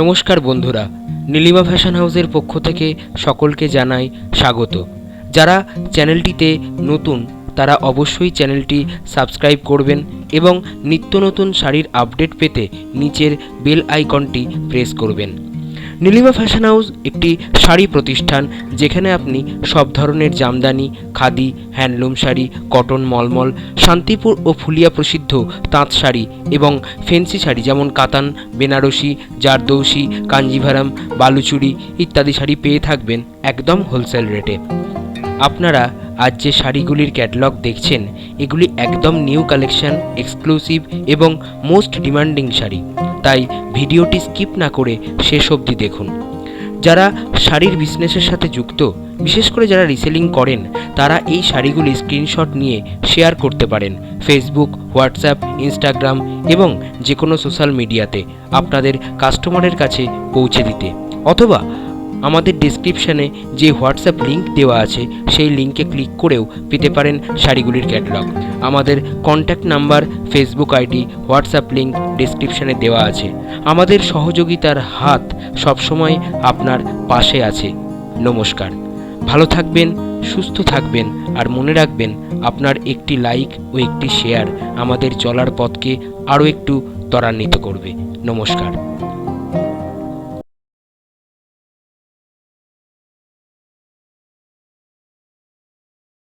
নমস্কার বন্ধুরা, নীলিমা ফ্যাশন হাউসের পক্ষ থেকে সকলকে জানাই স্বাগত। যারা চ্যানেলটিতে নতুন তারা অবশ্যই চ্যানেলটি সাবস্ক্রাইব করবেন এবং নিত্য নতুন শাড়ির আপডেট পেতে নিচের বেল আইকনটি প্রেস করবেন। নীলিমা ফ্যাশন হাউস একটি শাড়ি প্রতিষ্ঠান, যেখানে আপনি সব ধরনের জামদানি, খাদি, হ্যান্ডলুম শাড়ি, কটন, মলমল, শান্তিপুর ও ফুলিয়া প্রসিদ্ধ তাঁত শাড়ি এবং ফেন্সি শাড়ি যেমন কাতান, বেনারসি, জারদৌসি, কাঞ্জিভারাম, বালুচুরি ইত্যাদি শাড়ি পেয়ে থাকবেন একদম হোলসেল রেটে। আপনারা আজ যে শাড়িগুলির ক্যাটালগ দেখছেন, এগুলি একদম নিউ কালেকশন, এক্সক্লুসিভ এবং মোস্ট ডিমান্ডিং শাড়ি, তাই ভিডিওটি স্কিপ না করে শেষ অবধি দেখুন। যারা শাড়ির বিজনেসের সাথে যুক্ত, বিশেষ করে যারা রিসেলিং করেন, তারা এই শাড়িগুলি স্ক্রিনশট নিয়ে শেয়ার করতে পারেন ফেসবুক, হোয়াটসঅ্যাপ, ইনস্টাগ্রাম এবং যে কোনো সোশ্যাল মিডিয়াতে আপনাদের কাস্টমারের কাছে পৌঁছে দিতে, অথবা আমাদের ডেসক্রিপশানে যে হোয়াটসঅ্যাপ লিঙ্ক দেওয়া আছে সেই লিঙ্কে ক্লিক করেও পেতে পারেন শাড়িগুলির ক্যাটালগ। আমাদের contact number, Facebook ID, WhatsApp link ডেসক্রিপশানে দেওয়া আছে। আমাদের সহযোগিতার হাত সবসময় আপনার পাশে আছে। নমস্কার, ভালো থাকবেন, সুস্থ থাকবেন, আর মনে রাখবেন আপনার একটি লাইক ও একটি শেয়ার আমাদের চলার পথকে আরও একটু ত্বরান্বিত করবে। নমস্কার।